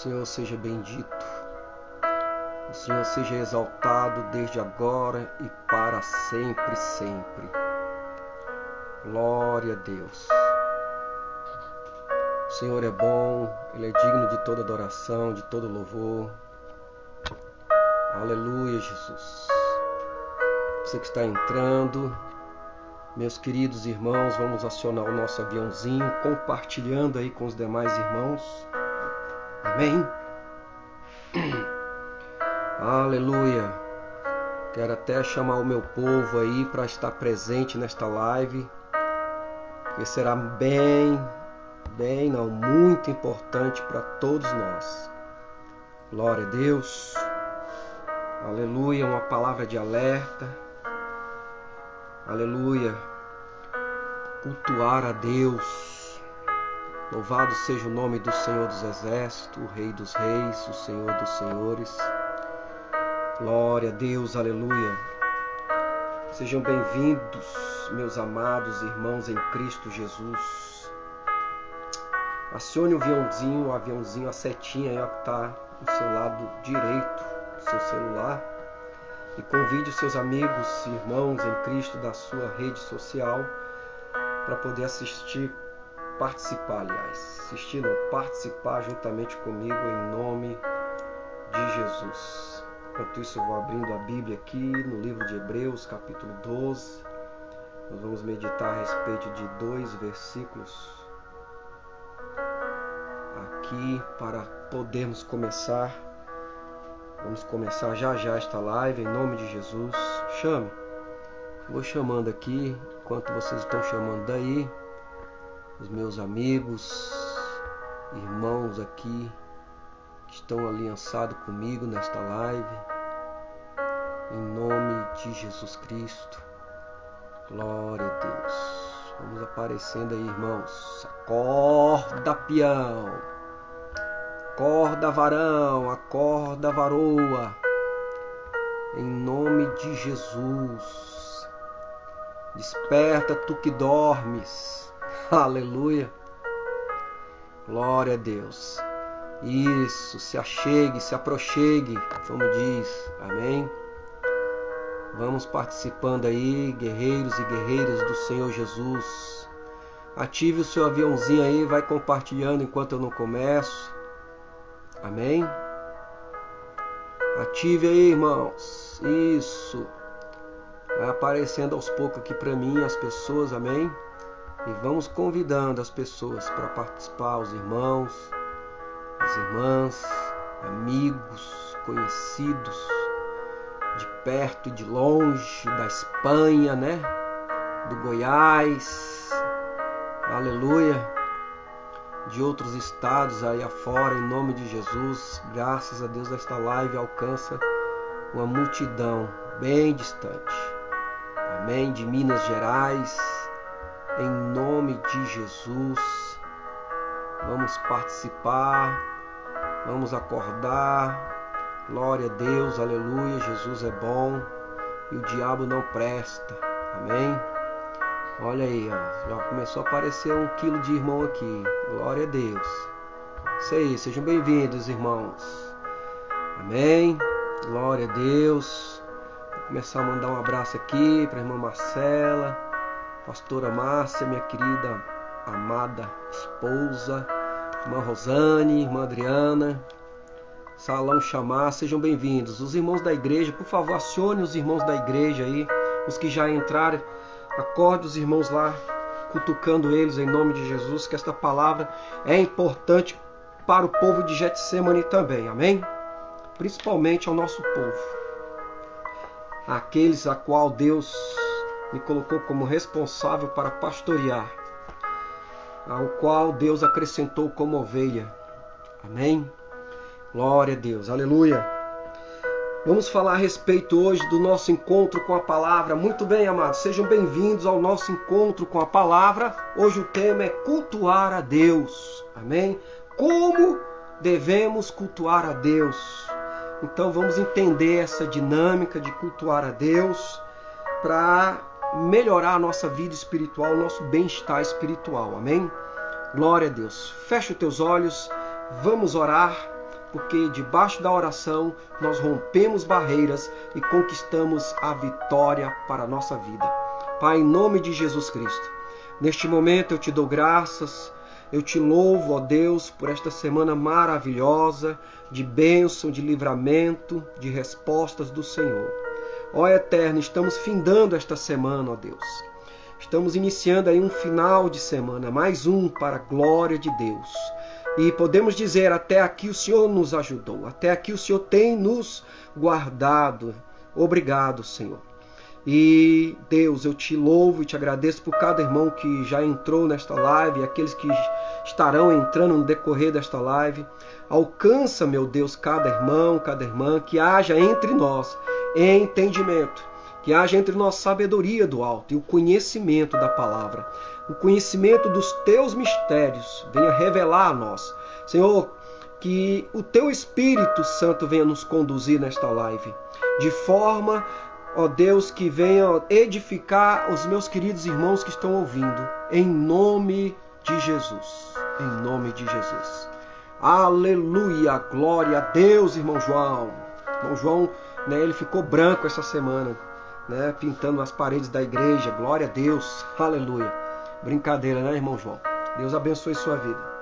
Senhor seja bendito, o Senhor seja exaltado desde agora e para sempre, sempre. Glória a Deus. O Senhor é bom, Ele é digno de toda adoração, de todo louvor. Aleluia, Jesus. Você que está entrando, meus queridos irmãos, vamos acionar o nosso aviãozinho, compartilhando aí com os demais irmãos. Amém? Aleluia. Quero até chamar o meu povo aí para estar presente nesta live, que será muito importante para todos nós. Glória a Deus. Aleluia, uma palavra de alerta. Aleluia. Cultuar a Deus. Louvado seja o nome do Senhor dos Exércitos, o Rei dos Reis, o Senhor dos Senhores. Glória a Deus, aleluia. Sejam bem-vindos, meus amados irmãos em Cristo Jesus. Acione o aviãozinho, a setinha aí que está no seu lado direito do seu celular. E convide os seus amigos, irmãos em Cristo da sua rede social para poder participar juntamente comigo em nome de Jesus. Enquanto isso, eu vou abrindo a Bíblia aqui no livro de Hebreus, capítulo 12. Nós vamos meditar a respeito de 2 versículos aqui para podermos começar. Vamos começar já esta live em nome de Jesus. Chame. Vou chamando aqui, enquanto vocês estão chamando daí, os meus amigos, irmãos aqui que estão aliançados comigo nesta live, em nome de Jesus Cristo. Glória a Deus. Vamos aparecendo aí, irmãos. Acorda, peão. Acorda, varão. Acorda, varoa. Em nome de Jesus. Desperta, tu que dormes. Aleluia. Glória a Deus. Isso, se achegue, se aproxegue, como diz. Amém? Vamos participando aí, guerreiros e guerreiras do Senhor Jesus. Ative o seu aviãozinho aí, vai compartilhando enquanto eu não começo. Amém? Ative aí, irmãos. Isso. Vai aparecendo aos poucos aqui para mim as pessoas, amém? E vamos convidando as pessoas para participar, os irmãos, as irmãs, amigos, conhecidos, de perto e de longe, da Espanha, né? Do Goiás, aleluia, de outros estados aí afora, em nome de Jesus. Graças a Deus esta live alcança uma multidão bem distante, amém? De Minas Gerais, em nome de Jesus. Vamos participar, vamos acordar. Glória a Deus, aleluia. Jesus é bom e o diabo não presta, amém? Olha aí, ó, já começou a aparecer 1 quilo de irmão aqui. Glória a Deus. Isso aí, sejam bem-vindos, irmãos. Amém? Glória a Deus. Vou começar a mandar um abraço aqui para a irmã Marcela, pastora Márcia, minha querida, amada esposa, irmã Rosane, irmã Adriana, Salão Chamar, sejam bem-vindos. Os irmãos da igreja, por favor, acione os irmãos da igreja aí, os que já entraram, acorde os irmãos lá, cutucando eles em nome de Jesus, que esta palavra é importante para o povo de Getsemane também, amém? Principalmente ao nosso povo, aqueles a qual Deus me colocou como responsável para pastorear, ao qual Deus acrescentou como ovelha, amém? Glória a Deus, aleluia. Vamos falar a respeito hoje do nosso encontro com a palavra. Muito bem, amados, sejam bem-vindos ao nosso encontro com a palavra. Hoje o tema é cultuar a Deus, amém? Como devemos cultuar a Deus? Então vamos entender essa dinâmica de cultuar a Deus para melhorar a nossa vida espiritual, o nosso bem-estar espiritual, amém? Glória a Deus. Fecha os teus olhos, vamos orar. porque debaixo da oração nós rompemos barreiras e conquistamos a vitória para a nossa vida. Pai, em nome de Jesus Cristo, neste momento eu te dou graças, eu te louvo, ó Deus, por esta semana maravilhosa, de bênção, de livramento, de respostas do Senhor. Ó Eterno, estamos findando esta semana, ó Deus. Estamos iniciando aí um final de semana, mais um para a glória de Deus. E podemos dizer, até aqui o Senhor nos ajudou, até aqui o Senhor tem nos guardado. Obrigado, Senhor. E Deus, eu te louvo e te agradeço por cada irmão que já entrou nesta live e aqueles que estarão entrando no decorrer desta live. Alcança, meu Deus, cada irmão, cada irmã, que haja entre nós entendimento, que haja entre nós sabedoria do alto e o conhecimento da palavra, o conhecimento dos teus mistérios venha revelar a nós. Senhor, que o teu Espírito Santo venha nos conduzir nesta live, de forma, ó Deus, que venha edificar os meus queridos irmãos que estão ouvindo, em nome de Jesus. Em nome de Jesus. Aleluia, glória a Deus, irmão João. Irmão João, ele ficou branco essa semana, pintando as paredes da igreja. Glória a Deus, aleluia. Brincadeira, né, irmão João? Deus abençoe sua vida.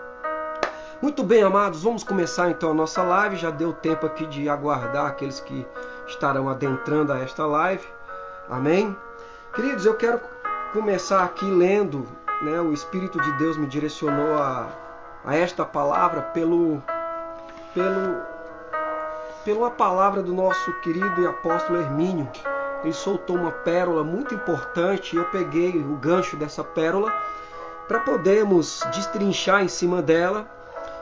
Muito bem, amados, vamos começar então a nossa live. Já deu tempo aqui de aguardar aqueles que estarão adentrando a esta live. Amém? Queridos, eu quero começar aqui lendo, o Espírito de Deus me direcionou a esta palavra pela palavra do nosso querido e apóstolo Hermínio. Ele soltou uma pérola muito importante e eu peguei o gancho dessa pérola para podermos destrinchar em cima dela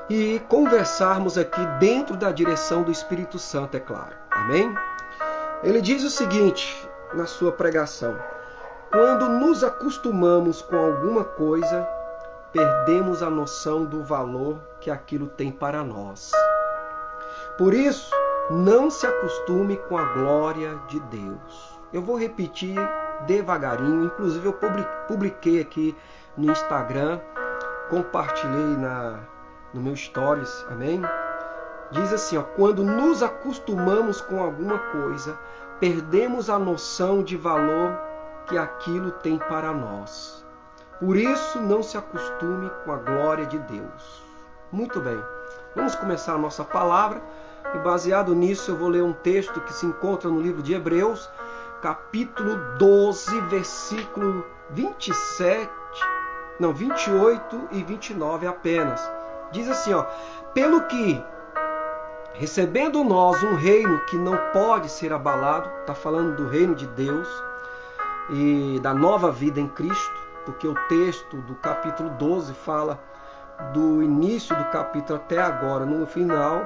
e conversarmos aqui dentro da direção do Espírito Santo, é claro. Amém? Ele diz o seguinte na sua pregação: quando nos acostumamos com alguma coisa, perdemos a noção do valor que aquilo tem para nós. Por isso, não se acostume com a glória de Deus. Eu vou repetir devagarinho, inclusive eu publiquei aqui no Instagram, compartilhei no meu stories, amém? Diz assim, quando nos acostumamos com alguma coisa, perdemos a noção de valor que aquilo tem para nós. Por isso, não se acostume com a glória de Deus. Muito bem, vamos começar a nossa palavra. E baseado nisso eu vou ler um texto que se encontra no livro de Hebreus, capítulo 12, versículo 28 e 29 apenas. Diz assim, pelo que, recebendo nós um reino que não pode ser abalado, está falando do reino de Deus e da nova vida em Cristo, porque o texto do capítulo 12 fala do início do capítulo até agora, no final,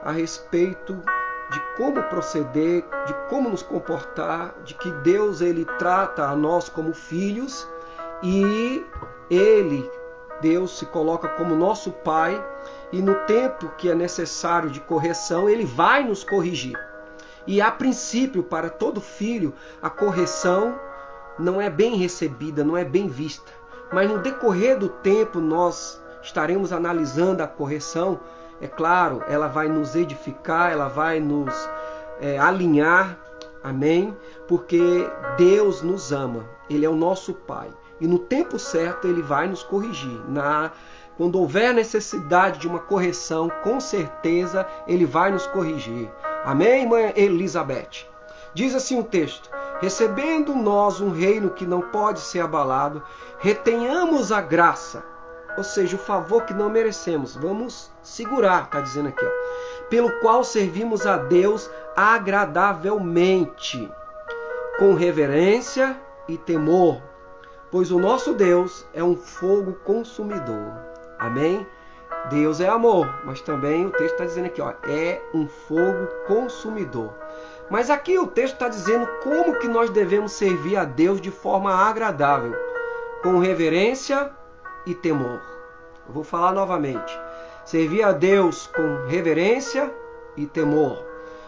a respeito de como proceder, de como nos comportar, de que Deus ele trata a nós como filhos e Deus se coloca como nosso Pai e no tempo que é necessário de correção, Ele vai nos corrigir. E a princípio, para todo filho, a correção não é bem recebida, não é bem vista. Mas no decorrer do tempo nós estaremos analisando a correção. É claro, ela vai nos edificar, ela vai nos alinhar, amém? Porque Deus nos ama, Ele é o nosso Pai. E no tempo certo Ele vai nos corrigir. Quando houver necessidade de uma correção, com certeza Ele vai nos corrigir. Amém, mãe Elizabeth? Diz assim o texto: recebendo nós um reino que não pode ser abalado, retenhamos a graça, ou seja, o favor que não merecemos. Vamos segurar, está dizendo aqui, pelo qual servimos a Deus agradavelmente, com reverência e temor, pois o nosso Deus é um fogo consumidor. Amém? Deus é amor, mas também o texto está dizendo aqui, é um fogo consumidor. Mas aqui o texto está dizendo como que nós devemos servir a Deus de forma agradável, com reverência e temor. Eu vou falar novamente. Servir a Deus com reverência e temor.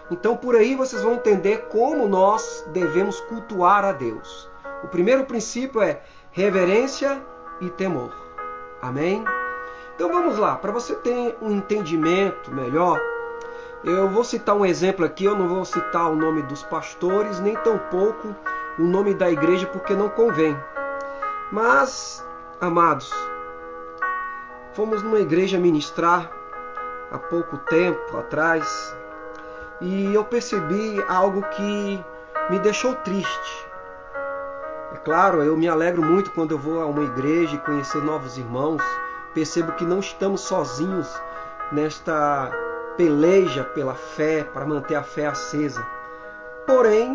Então por aí vocês vão entender como nós devemos cultuar a Deus. O primeiro princípio é reverência e temor. Amém? Então vamos lá, para você ter um entendimento melhor, Eu vou citar um exemplo aqui, eu não vou citar o nome dos pastores, nem tampouco o nome da igreja, porque não convém. Mas, amados, fomos numa igreja ministrar há pouco tempo atrás e eu percebi algo que me deixou triste. É claro, eu me alegro muito quando eu vou a uma igreja e conhecer novos irmãos. Percebo que não estamos sozinhos nesta peleja pela fé, para manter a fé acesa. Porém,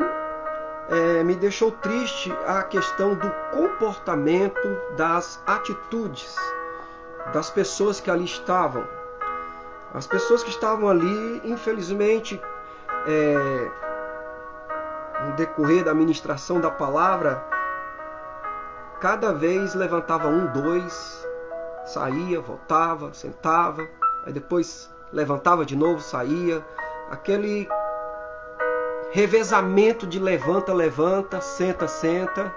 me deixou triste a questão do comportamento, das atitudes das pessoas que ali estavam. As pessoas que estavam ali, infelizmente, no decorrer da ministração da palavra, cada vez levantava um, dois, saía, voltava, sentava, aí depois levantava de novo, saía. Aquele revezamento de levanta, levanta, senta, senta,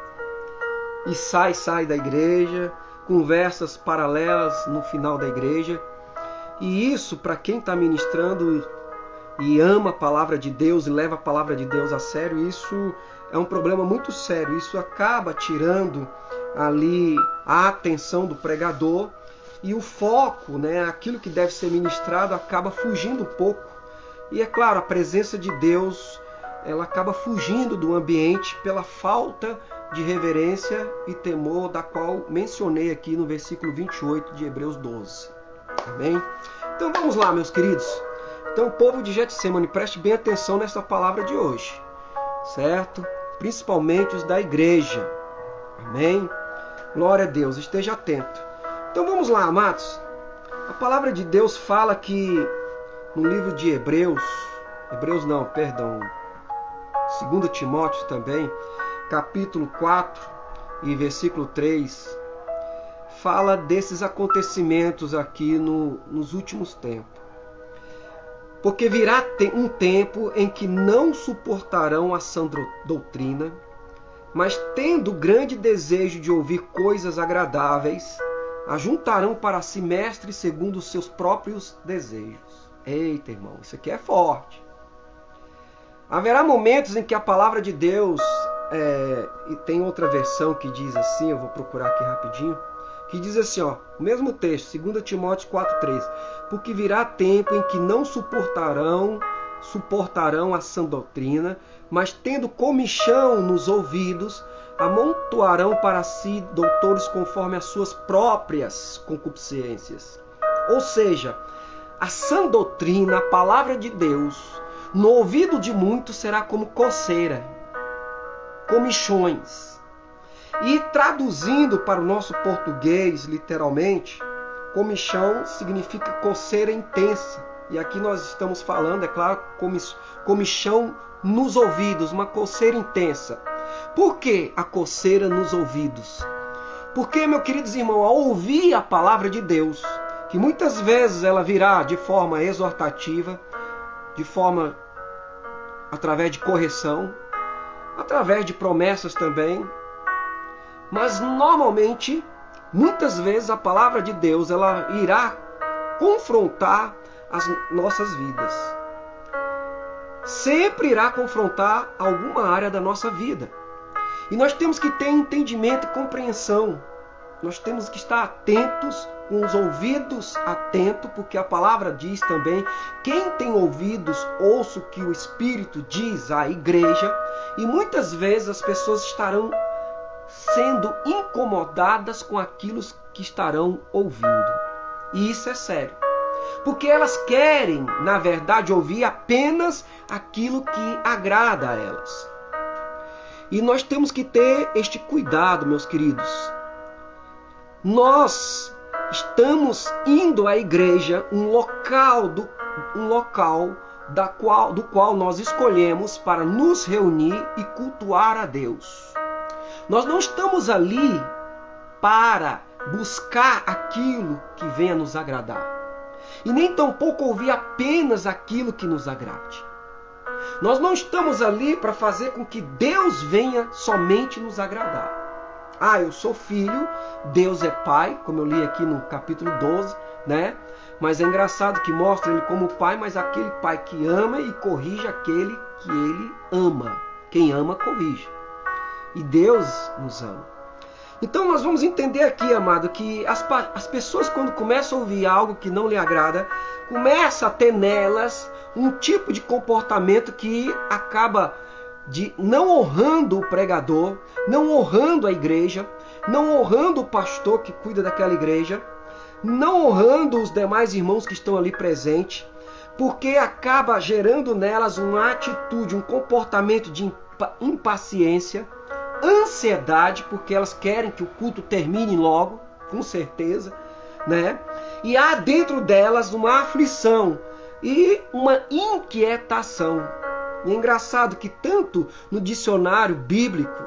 e sai, sai da igreja, conversas paralelas no final da igreja. E isso, para quem está ministrando e ama a palavra de Deus e leva a palavra de Deus a sério, isso é um problema muito sério. Isso acaba tirando ali a atenção do pregador e o foco, aquilo que deve ser ministrado, acaba fugindo um pouco. E é claro, a presença de Deus, ela acaba fugindo do ambiente pela falta de reverência e temor, da qual mencionei aqui no versículo 28 de Hebreus 12. Amém? Então vamos lá, meus queridos. Então, povo de Getsemane, preste bem atenção nessa palavra de hoje, certo? Principalmente os da igreja. Amém? Glória a Deus, esteja atento. Então vamos lá, amados. A palavra de Deus fala que no livro de 2 Timóteo também, capítulo 4 e versículo 3, fala desses acontecimentos aqui nos últimos tempos. Porque virá um tempo em que não suportarão a sã doutrina, mas tendo grande desejo de ouvir coisas agradáveis, ajuntarão para si mestres segundo os seus próprios desejos. Eita, irmão, isso aqui é forte. Haverá momentos em que a palavra de Deus, e tem outra versão que diz assim, eu vou procurar aqui rapidinho, que diz assim, o mesmo texto, 2 Timóteo 4,3, porque virá tempo em que não suportarão a sã doutrina, mas tendo comichão nos ouvidos, amontoarão para si doutores conforme as suas próprias concupiscências. Ou seja, a sã doutrina, a palavra de Deus, no ouvido de muitos será como coceira, comichões. E traduzindo para o nosso português, literalmente, comichão significa coceira intensa. E aqui nós estamos falando, é claro, comichão nos ouvidos, uma coceira intensa. Por que a coceira nos ouvidos? Porque, meus queridos irmãos, ao ouvir a palavra de Deus, que muitas vezes ela virá de forma exortativa, de forma através de correção, através de promessas também, mas normalmente, muitas vezes a palavra de Deus ela irá confrontar as nossas vidas. Sempre irá confrontar alguma área da nossa vida. E nós temos que ter entendimento e compreensão. Nós temos que estar atentos, com os ouvidos atentos, porque a palavra diz também, quem tem ouvidos, ouça o que o Espírito diz à igreja. E muitas vezes as pessoas estarão sendo incomodadas com aquilo que estarão ouvindo. E isso é sério. Porque elas querem, na verdade, ouvir apenas aquilo que agrada a elas. E nós temos que ter este cuidado, meus queridos. Nós estamos indo à igreja, um local do qual nós escolhemos para nos reunir e cultuar a Deus. Nós não estamos ali para buscar aquilo que venha nos agradar. E nem tampouco ouvir apenas aquilo que nos agrade. Nós não estamos ali para fazer com que Deus venha somente nos agradar. Eu sou filho, Deus é pai, como eu li aqui no capítulo 12, Mas é engraçado que mostra ele como pai, mas aquele pai que ama e corrige aquele que ele ama. Quem ama, corrige. E Deus nos ama. Então nós vamos entender aqui, amado, que as pessoas quando começam a ouvir algo que não lhe agrada, começa a ter nelas um tipo de comportamento que acaba de não honrando o pregador, não honrando a igreja, não honrando o pastor que cuida daquela igreja, não honrando os demais irmãos que estão ali presentes, porque acaba gerando nelas uma atitude, um comportamento de impaciência, ansiedade, porque elas querem que o culto termine logo, com certeza, né? E há dentro delas uma aflição e uma inquietação. E é engraçado que tanto no dicionário bíblico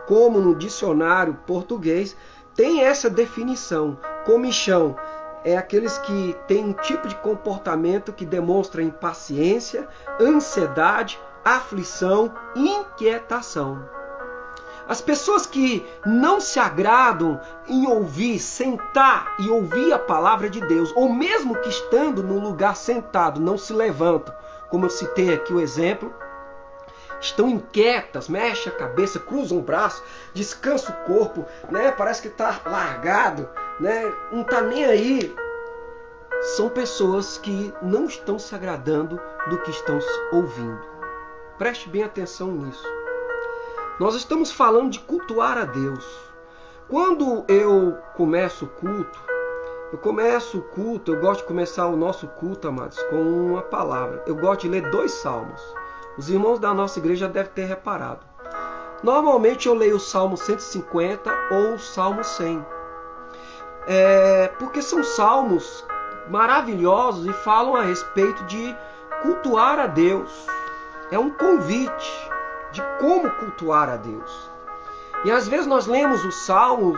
como no dicionário português tem essa definição. Comichão é aqueles que têm um tipo de comportamento que demonstra impaciência, ansiedade, aflição e inquietação. As pessoas que não se agradam em ouvir, sentar e ouvir a palavra de Deus, ou mesmo que estando no lugar sentado, não se levantam, como eu citei aqui o exemplo, estão inquietas, mexem a cabeça, cruzam o braço, descansam o corpo, né? Parece que está largado, né? Não está nem aí. São pessoas que não estão se agradando do que estão ouvindo. Preste bem atenção nisso. Nós estamos falando de cultuar a Deus. Quando eu começo o culto, eu gosto de começar o nosso culto, amados, com uma palavra. Eu gosto de ler 2 salmos. Os irmãos da nossa igreja já devem ter reparado. Normalmente eu leio o Salmo 150 ou o Salmo 100. Porque são salmos maravilhosos e falam a respeito de cultuar a Deus. É um convite de como cultuar a Deus. E às vezes nós lemos o Salmo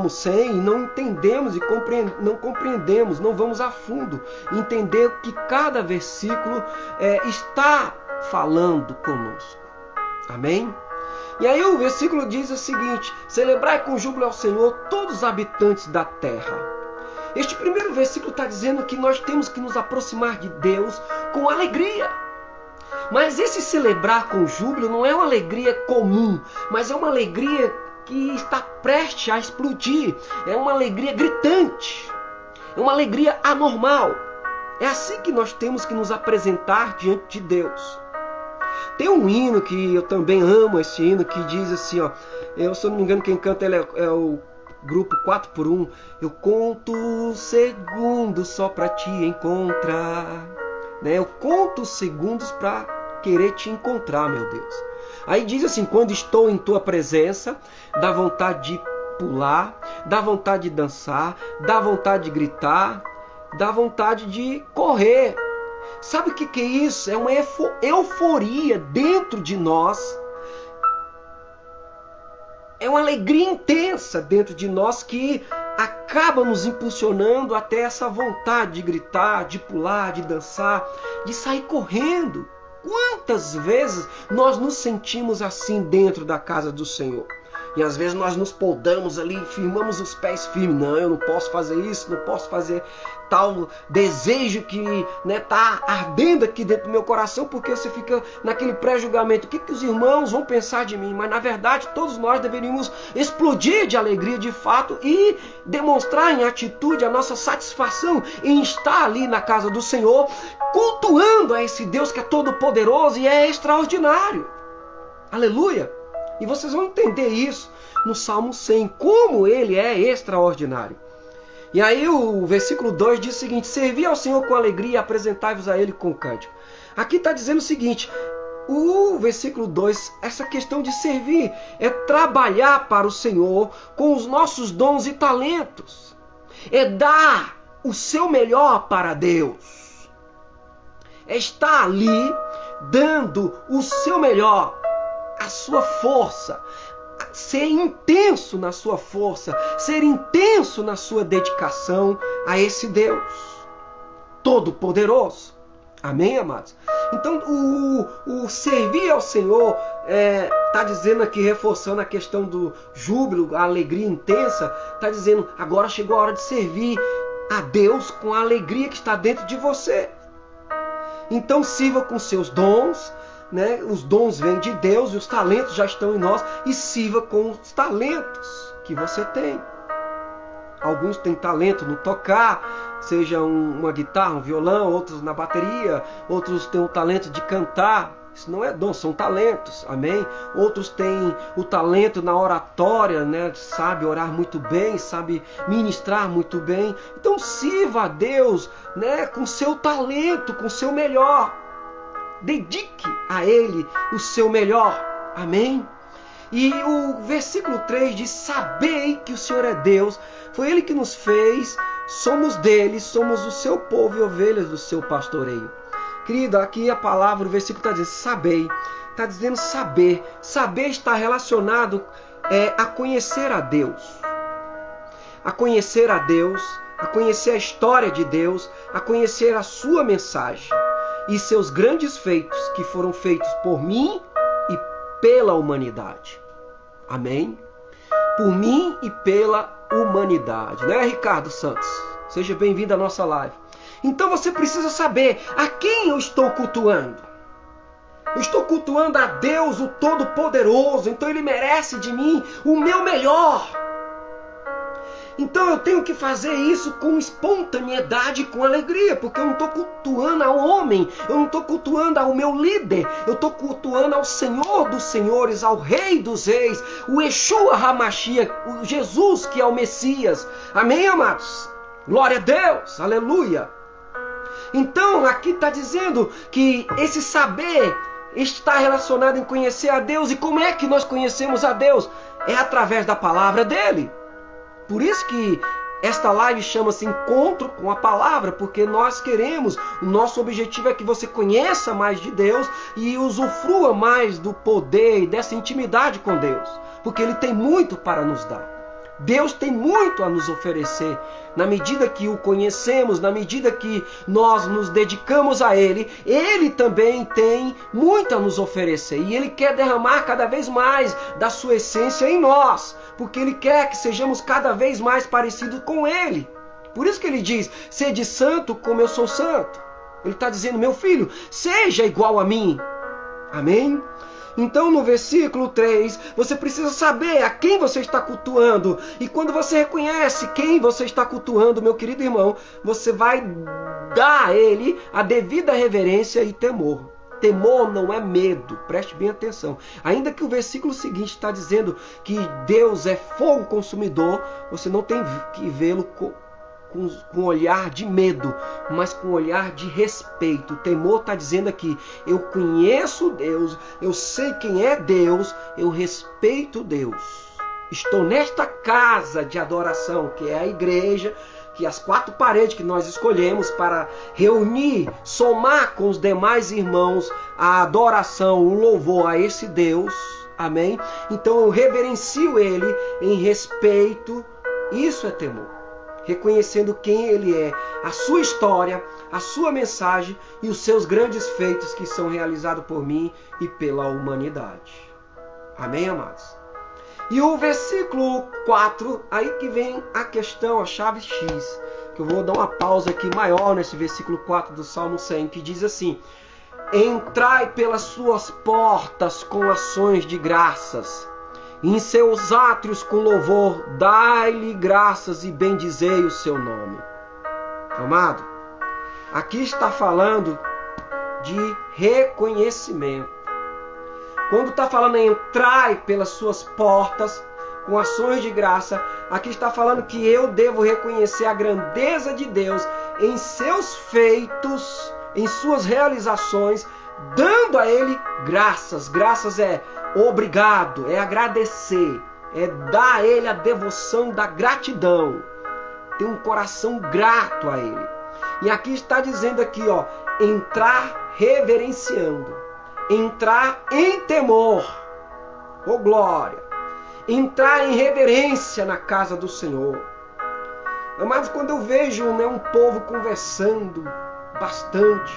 100 e não entendemos e não compreendemos, não vamos a fundo entender o que cada versículo está falando conosco. Amém? E aí o versículo diz o seguinte: celebrai com júbilo ao Senhor todos os habitantes da terra. Este primeiro versículo está dizendo que nós temos que nos aproximar de Deus com alegria. Mas esse celebrar com júbilo não é uma alegria comum, mas é uma alegria que está prestes a explodir. É uma alegria gritante. É uma alegria anormal. É assim que nós temos que nos apresentar diante de Deus. Tem um hino que eu também amo, esse hino, que diz assim, ó, se eu não me engano quem canta ele é o grupo 4x1. Eu conto segundos só para te encontrar. Né? Eu conto segundos para querer te encontrar, meu Deus. Aí diz assim: quando estou em tua presença, dá vontade de pular, dá vontade de dançar, dá vontade de gritar, dá vontade de correr. Sabe o que é isso? É uma euforia dentro de nós. É uma alegria intensa dentro de nós que acaba nos impulsionando até essa vontade de gritar, de pular, de dançar, de sair correndo. Quantas vezes nós nos sentimos assim dentro da casa do Senhor? E às vezes nós nos poldamos ali, firmamos os pés firmes. Não, eu não posso fazer isso, não posso fazer tal desejo que está ardendo aqui dentro do meu coração, porque você fica naquele pré-julgamento. O que os irmãos vão pensar de mim? Mas na verdade todos nós deveríamos explodir de alegria de fato e demonstrar em atitude a nossa satisfação em estar ali na casa do Senhor, cultuando a esse Deus que é todo poderoso e é extraordinário. Aleluia! E vocês vão entender isso no Salmo 100, como ele é extraordinário. E aí o versículo 2 diz o seguinte: servi ao Senhor com alegria e apresentai-vos a Ele com cântico. Aqui está dizendo o seguinte, o versículo 2, essa questão de servir é trabalhar para o Senhor com os nossos dons e talentos. É dar o seu melhor para Deus. É estar ali dando o seu melhor, a sua força, ser intenso na sua força, ser intenso na sua dedicação a esse Deus Todo-Poderoso. Amém, amados? Então, o servir ao Senhor está dizendo aqui, reforçando a questão do júbilo, a alegria intensa, está dizendo, agora chegou a hora de servir a Deus com a alegria que está dentro de você. Então sirva com seus dons, né? Os dons vêm de Deus e os talentos já estão em nós, e sirva com os talentos que você tem. Alguns têm talento no tocar, seja uma guitarra, um violão, outros na bateria, outros têm o talento de cantar. Isso não é dom, são talentos, amém? Outros têm o talento na oratória, né? Sabe orar muito bem, sabe ministrar muito bem. Então sirva a Deus, né? Com seu talento, com seu melhor. Dedique a Ele o seu melhor, amém? E o versículo 3 diz: sabei que o Senhor é Deus, foi Ele que nos fez, somos dele, somos o seu povo e ovelhas do seu pastoreio. Querido, aqui a palavra, o versículo está dizendo sabei, está dizendo saber. Saber está relacionado a conhecer a Deus. A conhecer a Deus, a conhecer a história de Deus, a conhecer a sua mensagem e seus grandes feitos que foram feitos por mim e pela humanidade. Amém? Por mim e pela humanidade. Né, Ricardo Santos? Seja bem-vindo à nossa live. Então você precisa saber a quem eu estou cultuando. Eu estou cultuando a Deus, o Todo-Poderoso. Então Ele merece de mim o meu melhor. Então eu tenho que fazer isso com espontaneidade, com alegria, porque eu não estou cultuando ao homem, eu não estou cultuando ao meu líder, eu estou cultuando ao Senhor dos Senhores, ao Rei dos Reis, o Yeshua HaMashiach, o Jesus que é o Messias. Amém, amados? Glória a Deus, aleluia. Então aqui está dizendo que esse saber está relacionado em conhecer a Deus. E como é que nós conhecemos a Deus? É através da palavra dele. Por isso que esta live chama-se Encontro com a Palavra, porque nós queremos, o nosso objetivo é que você conheça mais de Deus e usufrua mais do poder e dessa intimidade com Deus, porque Ele tem muito para nos dar. Deus tem muito a nos oferecer. Na medida que o conhecemos, na medida que nós nos dedicamos a Ele, Ele também tem muito a nos oferecer. E Ele quer derramar cada vez mais da sua essência em nós, porque Ele quer que sejamos cada vez mais parecidos com Ele. Por isso que Ele diz, sede santo como eu sou santo. Ele está dizendo, meu filho, seja igual a mim. Amém? Então no versículo 3, você precisa saber a quem você está cultuando. E quando você reconhece quem você está cultuando, meu querido irmão, você vai dar a Ele a devida reverência e temor. Temor não é medo, preste bem atenção. Ainda que o versículo seguinte está dizendo que Deus é fogo consumidor, você não tem que vê-lo com olhar de medo, mas com olhar de respeito. O temor está dizendo aqui, eu conheço Deus, eu sei quem é Deus, eu respeito Deus. Estou nesta casa de adoração, que é a igreja, que as 4 paredes que nós escolhemos para reunir, somar com os demais irmãos a adoração, o louvor a esse Deus. Amém? Então eu reverencio Ele em respeito. Isso é temor. Reconhecendo quem Ele é, a sua história, a sua mensagem e os seus grandes feitos que são realizados por mim e pela humanidade. Amém, amados? E o versículo 4, aí que vem a questão, a chave X, que eu vou dar uma pausa aqui maior nesse versículo 4 do Salmo 100, que diz assim: entrai pelas suas portas com ações de graças, em seus átrios com louvor, dai-lhe graças e bendizei o seu nome. Amado, aqui está falando de reconhecimento. Quando está falando em entrar pelas suas portas com ações de graça, aqui está falando que eu devo reconhecer a grandeza de Deus em seus feitos, em suas realizações, dando a Ele graças. Graças é obrigado, é agradecer, é dar a Ele a devoção da gratidão, ter um coração grato a Ele. E aqui está dizendo aqui, ó, entrar reverenciando, entrar em temor, oh glória, entrar em reverência na casa do Senhor. Amados, quando eu vejo, né, um povo conversando bastante,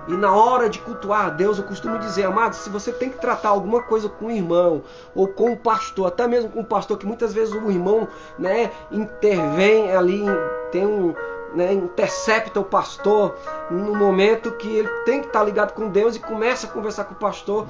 e na hora de cultuar a Deus, eu costumo dizer, amados, se você tem que tratar alguma coisa com o irmão, ou com o pastor, até mesmo com o pastor, que muitas vezes o irmão, né, intervém ali, tem intercepta o pastor no momento que ele tem que estar ligado com Deus e começa a conversar com o pastor.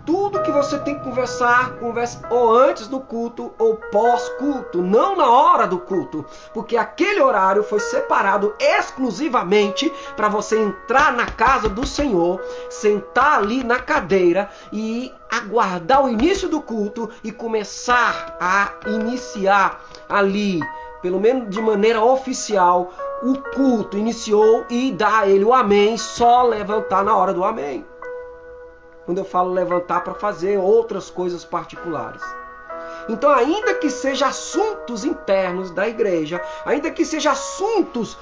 Tudo que você tem que conversa ou antes do culto ou pós-culto, não na hora do culto, porque aquele horário foi separado exclusivamente para você entrar na casa do Senhor, sentar ali na cadeira e aguardar o início do culto e começar a iniciar ali, pelo menos de maneira oficial, o culto iniciou e dar a ele o amém, só levantar na hora do amém. Quando eu falo levantar para fazer outras coisas particulares. Então, ainda que sejam assuntos internos da igreja, ainda que sejam assuntos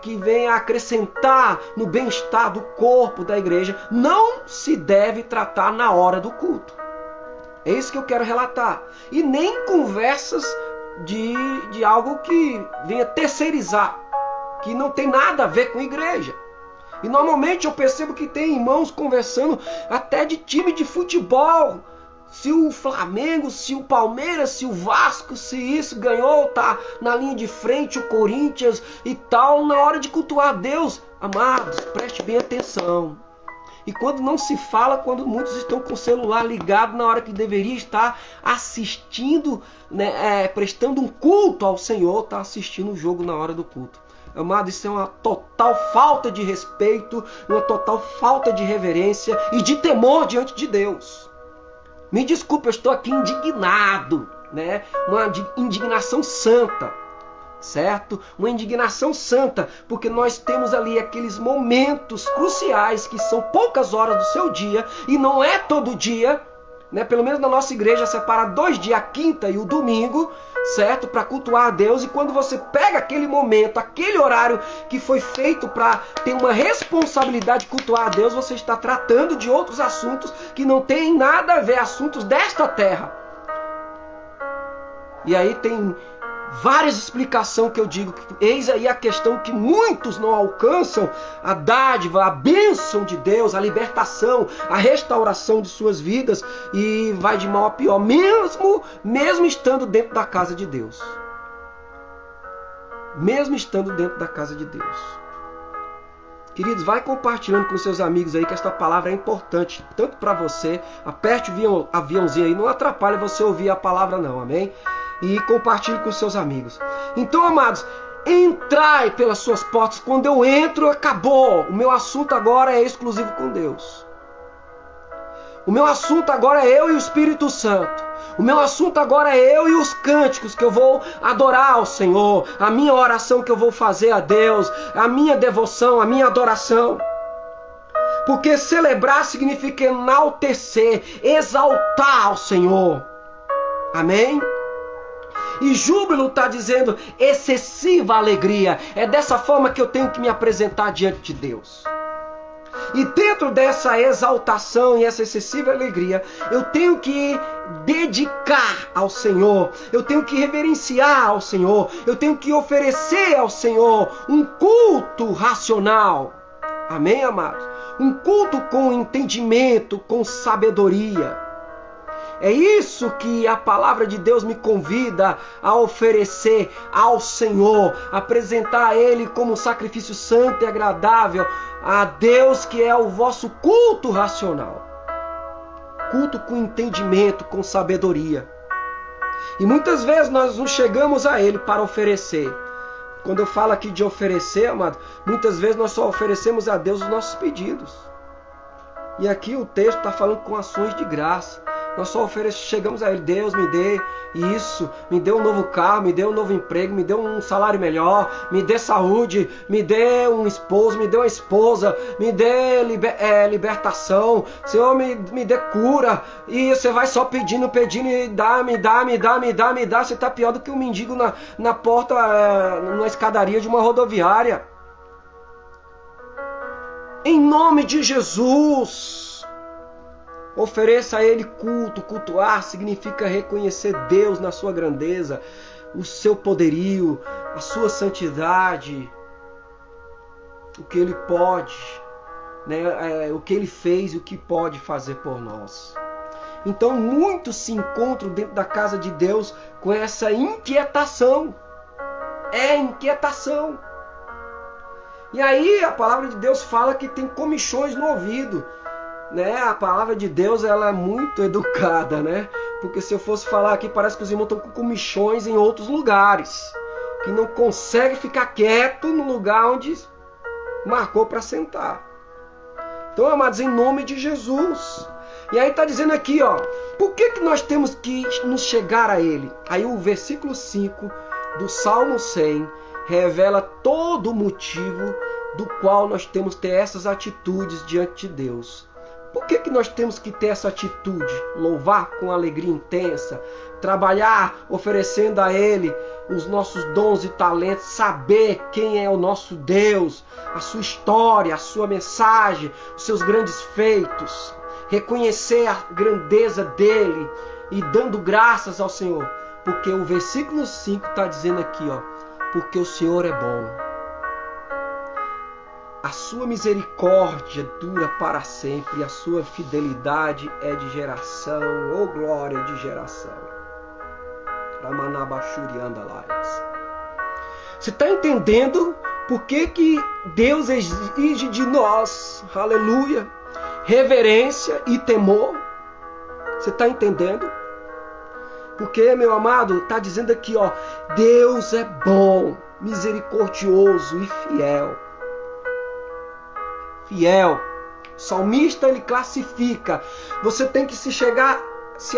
que venham a acrescentar no bem-estar do corpo da igreja, não se deve tratar na hora do culto. É isso que eu quero relatar. E nem conversas de algo que venha terceirizar, que não tem nada a ver com a igreja. E normalmente eu percebo que tem irmãos conversando até de time de futebol. Se o Flamengo, se o Palmeiras, se o Vasco, se isso ganhou, tá na linha de frente, o Corinthians e tal, na hora de cultuar a Deus. Amados, preste bem atenção. E quando não se fala, quando muitos estão com o celular ligado na hora que deveria estar assistindo, prestando um culto ao Senhor, está assistindo o jogo na hora do culto. Amado, isso é uma total falta de respeito, uma total falta de reverência e de temor diante de Deus. Me desculpe, eu estou aqui indignado, uma indignação santa, certo? Uma indignação santa, porque nós temos ali aqueles momentos cruciais que são poucas horas do seu dia e não é todo dia. Pelo menos na nossa igreja separa 2 dias, a quinta e o domingo, certo? Para cultuar a Deus. E quando você pega aquele momento, aquele horário que foi feito para ter uma responsabilidade de cultuar a Deus, você está tratando de outros assuntos que não tem nada a ver, assuntos desta terra. E aí tem várias explicações que eu digo, eis aí a questão que muitos não alcançam, a dádiva, a bênção de Deus, a libertação, a restauração de suas vidas, e vai de mal a pior, mesmo estando dentro da casa de Deus. Mesmo estando dentro da casa de Deus. Queridos, vai compartilhando com seus amigos aí que esta palavra é importante, tanto para você, aperte o aviãozinho aí, não atrapalha você ouvir a palavra não, amém? E compartilhe com seus amigos. Então, amados, entrai pelas suas portas. Quando eu entro, acabou. O meu assunto agora é exclusivo com Deus. O meu assunto agora é eu e o Espírito Santo. O meu assunto agora é eu e os cânticos que eu vou adorar ao Senhor. A minha oração que eu vou fazer a Deus. A minha devoção, a minha adoração. Porque celebrar significa enaltecer, exaltar ao Senhor. Amém? E júbilo está dizendo excessiva alegria. É dessa forma que eu tenho que me apresentar diante de Deus. E dentro dessa exaltação e essa excessiva alegria, eu tenho que dedicar ao Senhor. Eu tenho que reverenciar ao Senhor. Eu tenho que oferecer ao Senhor um culto racional. Amém, amados? Um culto com entendimento, com sabedoria. É isso que a palavra de Deus me convida a oferecer ao Senhor, apresentar a Ele como um sacrifício santo e agradável a Deus, que é o vosso culto racional. Culto com entendimento, com sabedoria. E muitas vezes nós não chegamos a Ele para oferecer. Quando eu falo aqui de oferecer, amado, muitas vezes nós só oferecemos a Deus os nossos pedidos. E aqui o texto está falando com ações de graça. Nós só chegamos a Ele, Deus, me dê isso, me dê um novo carro, me dê um novo emprego, me dê um salário melhor, me dê saúde, me dê um esposo, me dê uma esposa, me dê libertação, Senhor, me dê cura. E você vai só pedindo e dá, me dá. Você está pior do que um mendigo na porta, na escadaria de uma rodoviária. Em nome de Jesus, ofereça a Ele culto. Cultuar significa reconhecer Deus na sua grandeza, o seu poderio, a sua santidade, o que Ele pode, o que Ele fez e o que pode fazer por nós. Então muitos se encontram dentro da casa de Deus com essa inquietação. É inquietação. E aí a palavra de Deus fala que tem comichões no ouvido, né? A palavra de Deus, ela é muito educada, né? Porque se eu fosse falar aqui, parece que os irmãos estão com comichões em outros lugares, que não consegue ficar quieto no lugar onde marcou para sentar. Então, amados, em nome de Jesus. E aí está dizendo aqui, ó, por que nós temos que nos chegar a Ele? Aí o versículo 5 do Salmo 100 revela todo o motivo do qual nós temos que ter essas atitudes diante de Deus. Por que nós temos que ter essa atitude? Louvar com alegria intensa, trabalhar oferecendo a Ele os nossos dons e talentos, saber quem é o nosso Deus, a sua história, a sua mensagem, os seus grandes feitos, reconhecer a grandeza dEle e dando graças ao Senhor. Porque o versículo 5 está dizendo aqui, ó, porque o Senhor é bom. A sua misericórdia dura para sempre, e a sua fidelidade é de geração, ou glória de geração. Você está entendendo por que Deus exige de nós, aleluia, reverência e temor? Você está entendendo? Porque, meu amado, está dizendo aqui, ó, Deus é bom, misericordioso e fiel. Fiel. O salmista, ele classifica. Você tem que se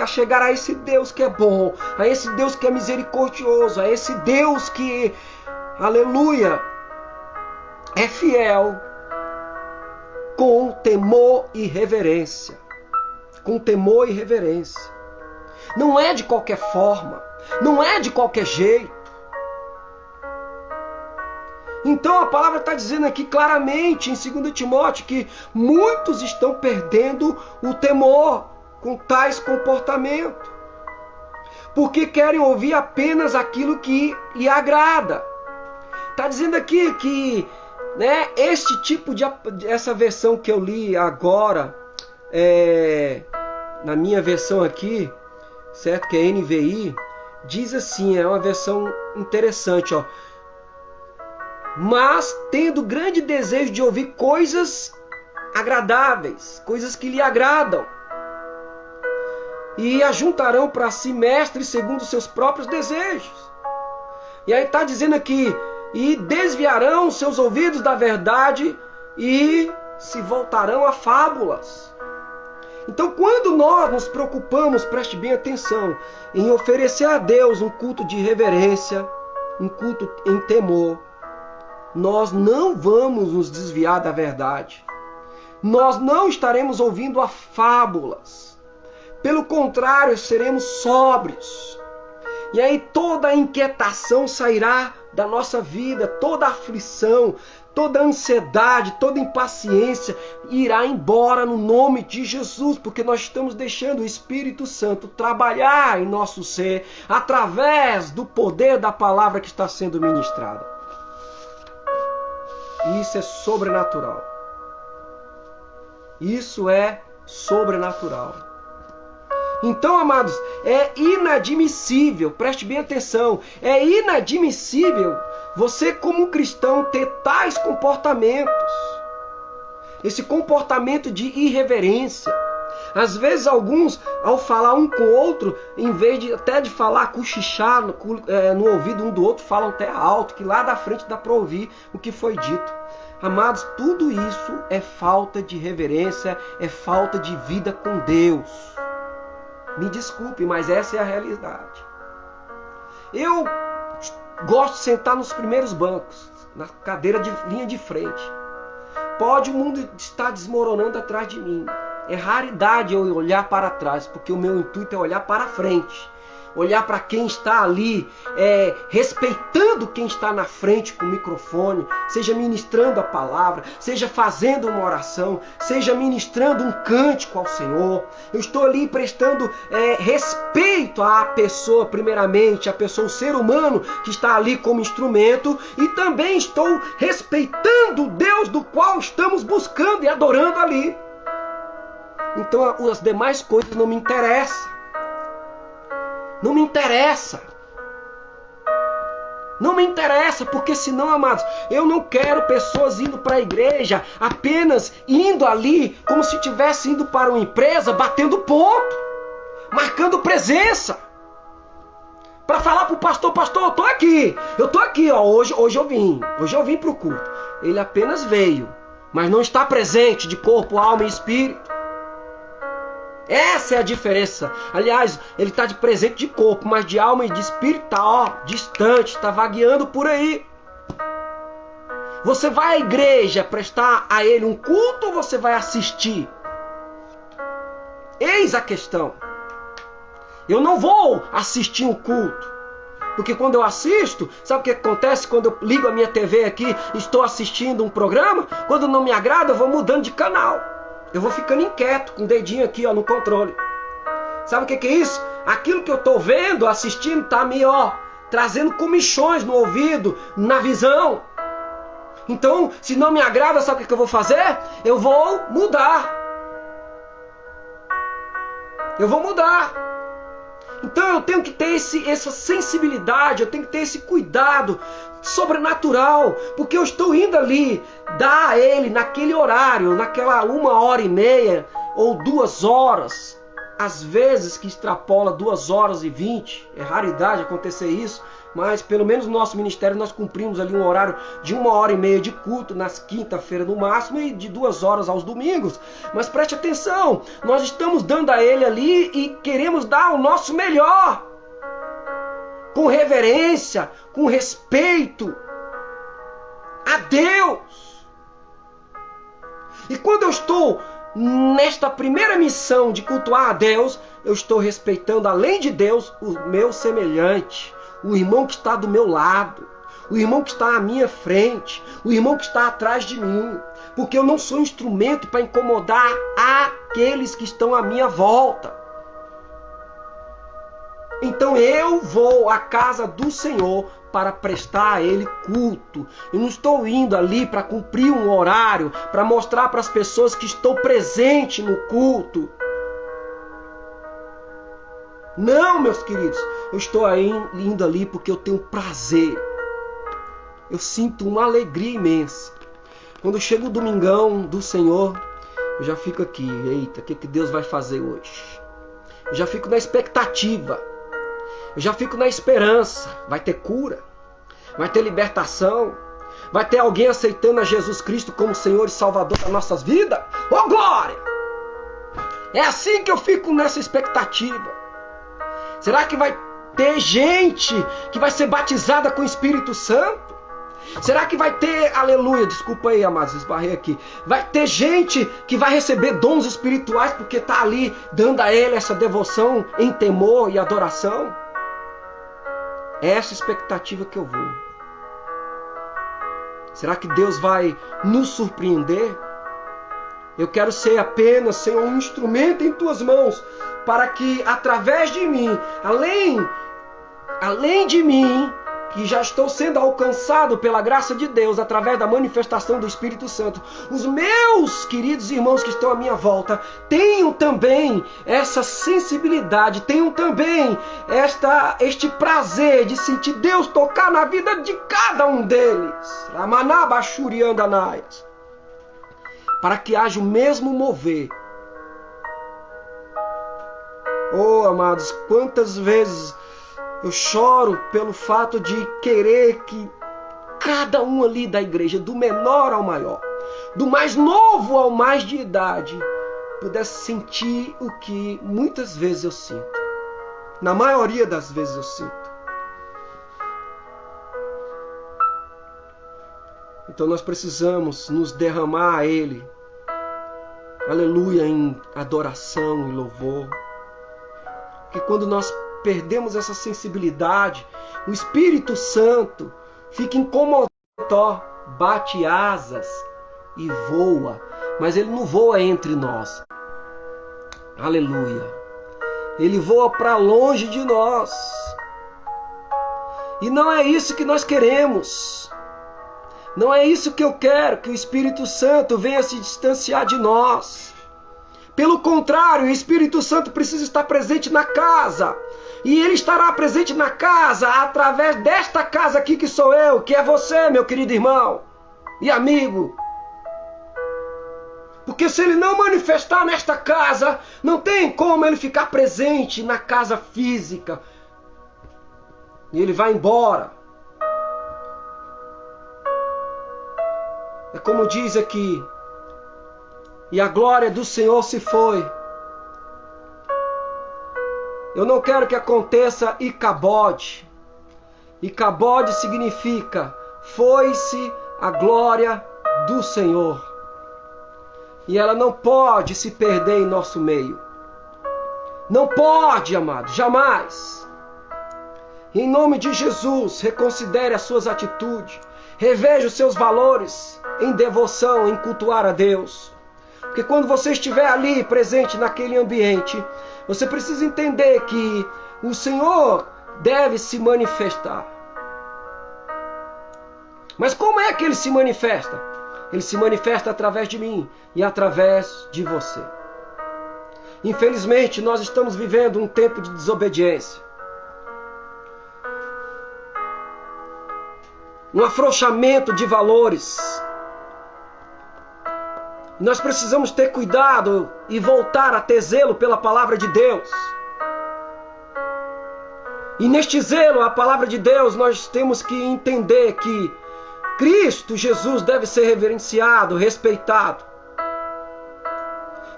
achegar a esse Deus que é bom, a esse Deus que é misericordioso, a esse Deus que, aleluia, é fiel, com temor e reverência. Com temor e reverência. Não é de qualquer forma, não é de qualquer jeito. Então a palavra está dizendo aqui claramente em 2 Timóteo que muitos estão perdendo o temor com tais comportamentos, porque querem ouvir apenas aquilo que lhe agrada. Está dizendo aqui que, né, este tipo de essa versão que eu li agora, na minha versão aqui, certo, que é NVI, diz assim, é uma versão interessante, ó. Mas tendo grande desejo de ouvir coisas agradáveis, coisas que lhe agradam, e ajuntarão para si mestres segundo seus próprios desejos. E aí está dizendo aqui, e desviarão seus ouvidos da verdade e se voltarão a fábulas. Então, quando nós nos preocupamos, preste bem atenção, em oferecer a Deus um culto de reverência, um culto em temor, nós não vamos nos desviar da verdade. Nós não estaremos ouvindo a fábulas. Pelo contrário, seremos sóbrios. E aí toda a inquietação sairá da nossa vida, toda a aflição, toda a ansiedade, toda a impaciência irá embora no nome de Jesus, porque nós estamos deixando o Espírito Santo trabalhar em nosso ser através do poder da palavra que está sendo ministrada. Isso é sobrenatural. Isso é sobrenatural. Então, amados, é inadmissível, preste bem atenção, é inadmissível você como cristão ter tais comportamentos. Esse comportamento de irreverência. Às vezes alguns, ao falar um com o outro, em vez de até de falar, cochichar no ouvido um do outro, falam até alto, que lá da frente dá para ouvir o que foi dito. Amados, tudo isso é falta de reverência, é falta de vida com Deus. Me desculpe, mas essa é a realidade. Eu gosto de sentar nos primeiros bancos, na cadeira de linha de frente. Pode o mundo estar desmoronando atrás de mim. É raridade eu olhar para trás, porque o meu intuito é olhar para frente. Olhar para quem está ali, respeitando quem está na frente com o microfone, seja ministrando a palavra, seja fazendo uma oração, seja ministrando um cântico ao Senhor. Eu estou ali prestando respeito à pessoa, primeiramente, a pessoa, o ser humano que está ali como instrumento, e também estou respeitando o Deus do qual estamos buscando e adorando ali. Então as demais coisas não me interessam. Não me interessa. Não me interessa, porque senão, amados, eu não quero pessoas indo para a igreja, apenas indo ali, como se estivesse indo para uma empresa, batendo ponto, marcando presença. Para falar para o pastor, pastor, eu tô aqui, ó, hoje eu vim para o culto. Ele apenas veio, mas não está presente de corpo, alma e espírito. Essa é a diferença. Aliás, ele está de presente de corpo, mas de alma e de espírito está distante, está vagueando por aí. Você vai à igreja prestar a ele um culto ou você vai assistir? Eis a questão. Eu não vou assistir um culto, porque quando eu assisto, sabe o que acontece quando eu ligo a minha TV aqui e estou assistindo um programa? Quando não me agrada, eu vou mudando de canal. Eu vou ficando inquieto, com o dedinho aqui no controle. Sabe o que é isso? Aquilo que eu estou vendo, assistindo, está me trazendo comichões no ouvido, na visão. Então, se não me agrada, sabe o que eu vou fazer? Eu vou mudar. Então eu tenho que ter essa sensibilidade, eu tenho que ter esse cuidado sobrenatural, porque eu estou indo ali dar a ele naquele horário, naquela 1h30 ou 2 horas, às vezes que extrapola 2h20, é raridade acontecer isso, mas pelo menos no nosso ministério nós cumprimos ali um horário de 1h30 de culto nas quinta-feiras no máximo e de 2 horas aos domingos. Mas preste atenção, nós estamos dando a ele ali e queremos dar o nosso melhor, com reverência, com respeito a Deus. E quando eu estou nesta primeira missão de cultuar a Deus, eu estou respeitando, além de Deus, o meu semelhante, o irmão que está do meu lado, o irmão que está à minha frente, o irmão que está atrás de mim, porque eu não sou instrumento para incomodar aqueles que estão à minha volta. Então eu vou à casa do Senhor para prestar a Ele culto. Eu não estou indo ali para cumprir um horário, para mostrar para as pessoas que estou presente no culto. Não, meus queridos, eu estou indo ali porque eu tenho prazer. Eu sinto uma alegria imensa. Quando chega o domingão do Senhor, eu já fico aqui, eita, o que Deus vai fazer hoje? Eu já fico na expectativa. Eu já fico na esperança. Vai ter cura, vai ter libertação, vai ter alguém aceitando a Jesus Cristo como Senhor e Salvador das nossas vidas. Oh, glória! É assim que eu fico nessa expectativa. Será que vai ter gente que vai ser batizada com o Espírito Santo? Será que vai ter, aleluia, desculpa aí, amados, esbarrei aqui. Vai ter gente que vai receber dons espirituais porque está ali dando a Ele essa devoção em temor e adoração? É essa expectativa que eu vou. Será que Deus vai nos surpreender? Eu quero ser apenas, Senhor, um instrumento em Tuas mãos, para que através de mim, além de mim, que já estou sendo alcançado pela graça de Deus, através da manifestação do Espírito Santo, os meus queridos irmãos que estão à minha volta, tenham também essa sensibilidade, tenham também este prazer de sentir Deus tocar na vida de cada um deles. Para que haja o mesmo mover. Oh, amados, quantas vezes eu choro pelo fato de querer que cada um ali da igreja, do menor ao maior, do mais novo ao mais de idade, pudesse sentir o que muitas vezes eu sinto. Na maioria das vezes eu sinto. Então nós precisamos nos derramar a Ele, aleluia, em adoração e louvor. Porque quando nós perdemos essa sensibilidade, o Espírito Santo fica incomodado, bate asas e voa, mas ele não voa entre nós. Aleluia. Ele voa para longe de nós. E não é isso que nós queremos. Não é isso que eu quero, que o Espírito Santo venha se distanciar de nós. Pelo contrário, o Espírito Santo precisa estar presente na casa, E Ele estará presente na casa, através desta casa aqui que sou eu, que é você, meu querido irmão e amigo. Porque se Ele não manifestar nesta casa, não tem como Ele ficar presente na casa física. E Ele vai embora. É como diz aqui: e a glória do Senhor se foi. Eu não quero que aconteça Icabode. Icabode significa foi-se a glória do Senhor. E ela não pode se perder em nosso meio. Não pode, amado, jamais. Em nome de Jesus, reconsidere as suas atitudes. Reveja os seus valores em devoção, em cultuar a Deus. Porque quando você estiver ali presente naquele ambiente, você precisa entender que o Senhor deve se manifestar. Mas como é que Ele se manifesta? Ele se manifesta através de mim e através de você. Infelizmente, nós estamos vivendo um tempo de desobediência. Um afrouxamento de valores. Nós precisamos ter cuidado e voltar a ter zelo pela palavra de Deus. E neste zelo, a palavra de Deus, nós temos que entender que Cristo Jesus deve ser reverenciado, respeitado.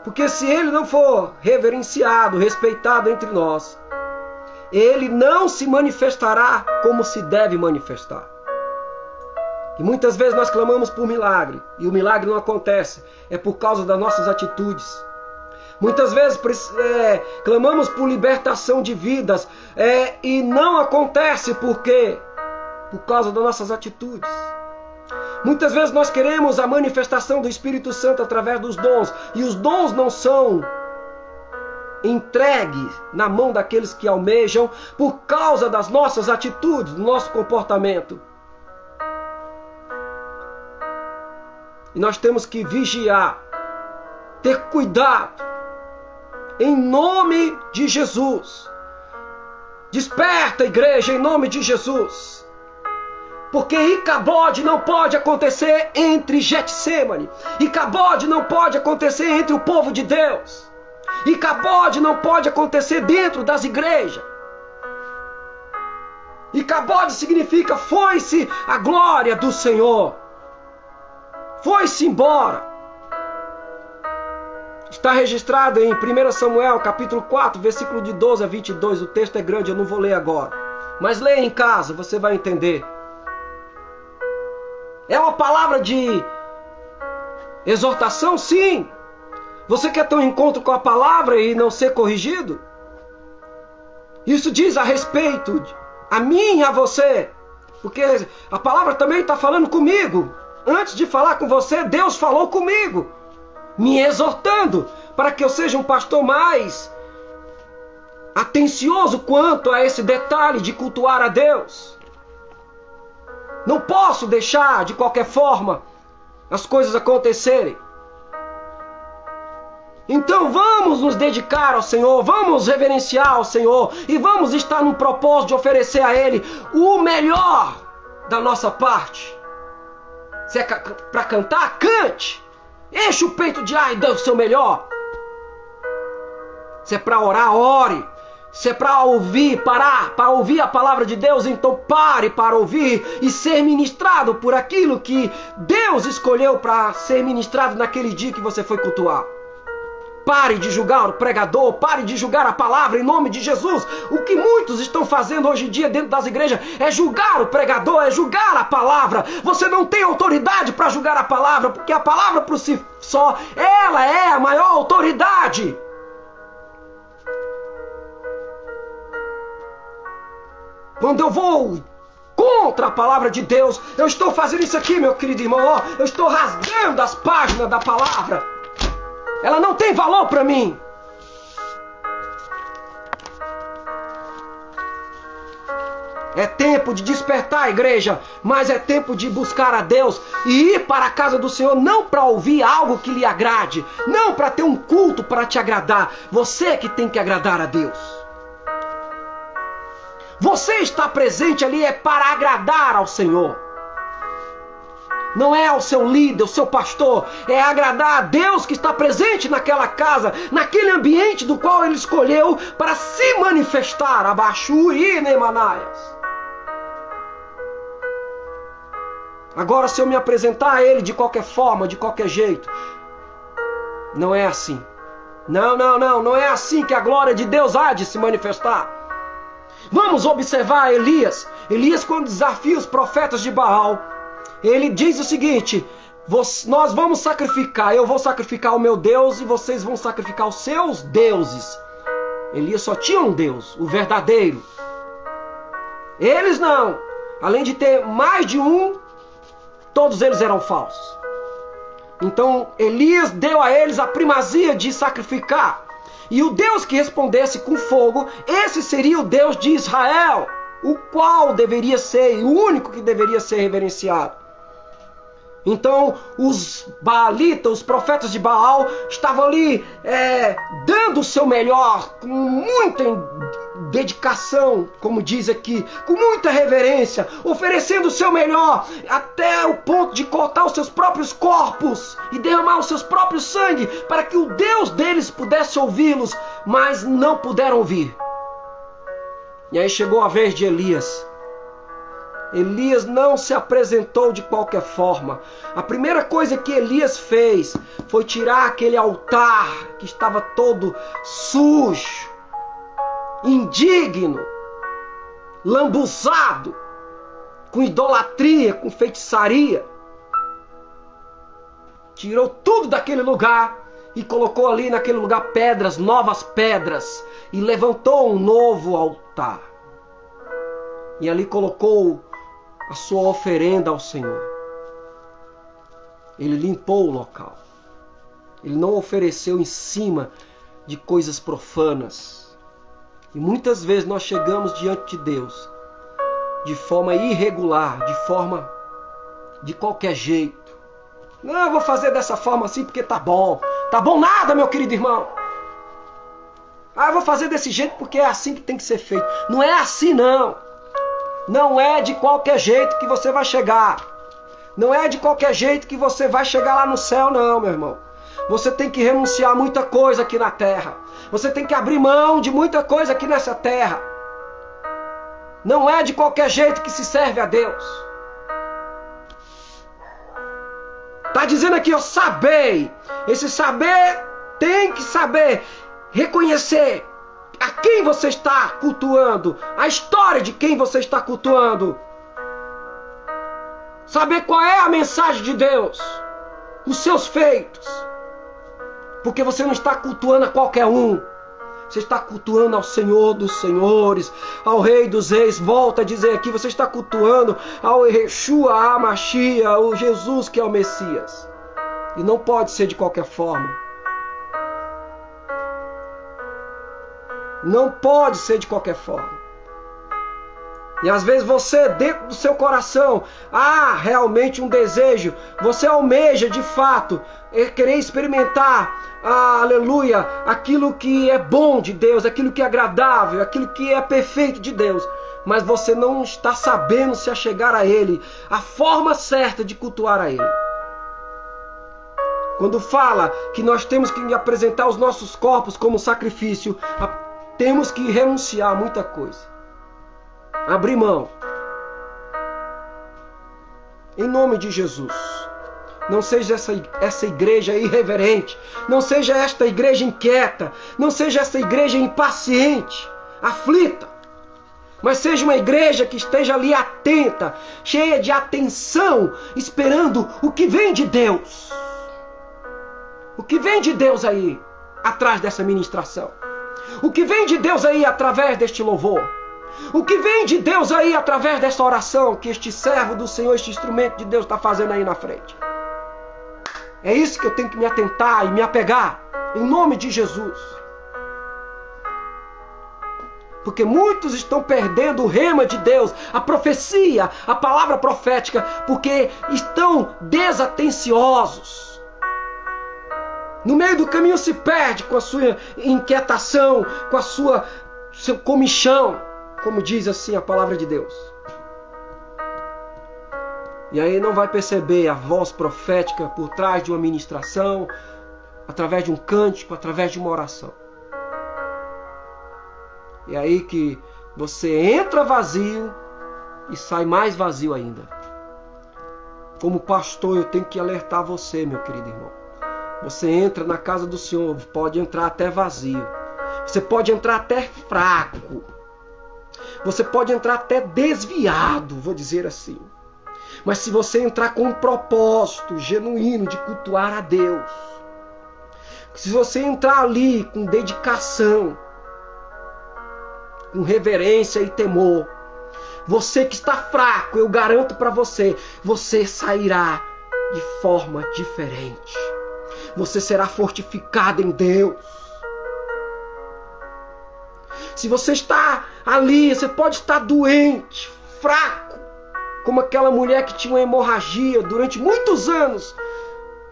Porque se Ele não for reverenciado, respeitado entre nós, Ele não se manifestará como se deve manifestar. E muitas vezes nós clamamos por milagre, e o milagre não acontece, é por causa das nossas atitudes. Muitas vezes clamamos por libertação de vidas, e não acontece por quê? Por causa das nossas atitudes. Muitas vezes nós queremos a manifestação do Espírito Santo através dos dons, e os dons não são entregues na mão daqueles que almejam por causa das nossas atitudes, do nosso comportamento. E nós temos que vigiar, ter cuidado, em nome de Jesus. Desperta, igreja, em nome de Jesus. Porque Icabode não pode acontecer entre Getsêmani. Icabode não pode acontecer entre o povo de Deus. Icabode não pode acontecer dentro das igrejas. Icabode significa foi-se a glória do Senhor. Foi-se embora. Está registrado em 1 Samuel, capítulo 4, versículo de 12 a 22. O texto é grande, eu não vou ler agora. Mas leia em casa, você vai entender. É uma palavra de exortação? Sim. Você quer ter um encontro com a palavra e não ser corrigido? Isso diz a respeito a mim e a você. Porque a palavra também está falando comigo. Antes de falar com você, Deus falou comigo, me exortando para que eu seja um pastor mais atencioso quanto a esse detalhe de cultuar a Deus. Não posso deixar de qualquer forma as coisas acontecerem. Então vamos nos dedicar ao Senhor, vamos reverenciar ao Senhor e vamos estar no propósito de oferecer a Ele o melhor da nossa parte. Se é para cantar, cante. Enche o peito de ar e dê o seu melhor. Se é para orar, ore. Se é para ouvir, parar para ouvir a palavra de Deus, então pare para ouvir e ser ministrado por aquilo que Deus escolheu para ser ministrado naquele dia que você foi cultuar. Pare de julgar o pregador, pare de julgar a palavra em nome de Jesus. O que muitos estão fazendo hoje em dia dentro das igrejas é julgar o pregador, é julgar a palavra. Você não tem autoridade para julgar a palavra, porque a palavra por si só, ela é a maior autoridade. Quando eu vou contra a palavra de Deus, eu estou fazendo isso aqui, meu querido irmão, eu estou rasgando as páginas da palavra. Ela não tem valor para mim. É tempo de despertar a igreja, mas é tempo de buscar a Deus e ir para a casa do Senhor, não para ouvir algo que lhe agrade, não para ter um culto para te agradar. Você que tem que agradar a Deus. Você está presente ali é para agradar ao Senhor. Não é ao seu líder, ao seu pastor, é agradar a Deus que está presente naquela casa, naquele ambiente do qual Ele escolheu para se manifestar. Abaxuri Nemanaias. Agora, se eu me apresentar a Ele de qualquer forma, de qualquer jeito, não é assim. Não é assim que a glória de Deus há de se manifestar. Vamos observar Elias. Elias, quando desafia os profetas de Baal, ele diz o seguinte: nós vamos sacrificar, eu vou sacrificar o meu Deus e vocês vão sacrificar os seus deuses. Elias só tinha um Deus, o verdadeiro. Eles não. Além de ter mais de um, todos eles eram falsos. Então Elias deu a eles a primazia de sacrificar. E o Deus que respondesse com fogo, esse seria o Deus de Israel, o qual deveria ser, o único que deveria ser reverenciado. Então os baalitas, os profetas de Baal, estavam ali dando o seu melhor, com muita dedicação, como diz aqui, com muita reverência, oferecendo o seu melhor, até o ponto de cortar os seus próprios corpos e derramar os seus próprios sangue, para que o Deus deles pudesse ouvi-los, mas não puderam ouvir. E aí chegou a vez de Elias. Elias não se apresentou de qualquer forma. A primeira coisa que Elias fez foi tirar aquele altar que estava todo sujo, indigno, lambuzado, com idolatria, com feitiçaria. Tirou tudo daquele lugar e colocou ali naquele lugar pedras, novas pedras, e levantou um novo altar. E ali colocou a sua oferenda ao Senhor. Ele limpou o local. Ele não ofereceu em cima de coisas profanas. E muitas vezes nós chegamos diante de Deus de forma irregular, de qualquer jeito. Não, eu vou fazer dessa forma assim porque tá bom. Tá bom nada, meu querido irmão. Eu vou fazer desse jeito porque é assim que tem que ser feito. Não é assim, não. Não é de qualquer jeito que você vai chegar. Não é de qualquer jeito que você vai chegar lá no céu, não, meu irmão. Você tem que renunciar a muita coisa aqui na terra. Você tem que abrir mão de muita coisa aqui nessa terra. Não é de qualquer jeito que se serve a Deus. Está dizendo aqui, saber. Esse saber tem que saber reconhecer a quem você está cultuando, a história de quem você está cultuando. Saber qual é a mensagem de Deus, os seus feitos. Porque você não está cultuando a qualquer um. Você está cultuando ao Senhor dos Senhores, ao Rei dos Reis. Volta a dizer aqui, você está cultuando ao Yeshua HaMashiach, ao Jesus que é o Messias. E não pode ser de qualquer forma. Não pode ser de qualquer forma. E às vezes você, dentro do seu coração, há realmente um desejo. Você almeja de fato querer experimentar, aleluia, aquilo que é bom de Deus, aquilo que é agradável, aquilo que é perfeito de Deus. Mas você não está sabendo se achegar a Ele, a forma certa de cultuar a Ele. Quando fala que nós temos que apresentar os nossos corpos como sacrifício, temos que renunciar a muita coisa. Abrir mão. Em nome de Jesus. Não seja essa igreja irreverente. Não seja esta igreja inquieta. Não seja essa igreja impaciente, aflita. Mas seja uma igreja que esteja ali atenta, cheia de atenção, esperando o que vem de Deus. O que vem de Deus aí, atrás dessa ministração. O que vem de Deus aí através deste louvor. O que vem de Deus aí através desta oração que este servo do Senhor, este instrumento de Deus está fazendo aí na frente. É isso que eu tenho que me atentar e me apegar, em nome de Jesus. Porque muitos estão perdendo o rema de Deus, a profecia, a palavra profética, porque estão desatenciosos. No meio do caminho se perde com a sua inquietação, com a seu comichão. como diz assim a palavra de Deus. E aí não vai perceber a voz profética por trás de uma ministração, através de um cântico, através de uma oração. E aí que você entra vazio e sai mais vazio ainda. Como pastor, eu tenho que alertar você, meu querido irmão. Você entra na casa do Senhor, pode entrar até vazio. Você pode entrar até fraco. Você pode entrar até desviado, vou dizer assim. Mas se você entrar com um propósito genuíno de cultuar a Deus, se você entrar ali com dedicação, com reverência e temor, você que está fraco, eu garanto para você, você sairá de forma diferente. Você será fortificado em Deus. Se você está ali, você pode estar doente, fraco, como aquela mulher que tinha uma hemorragia durante muitos anos.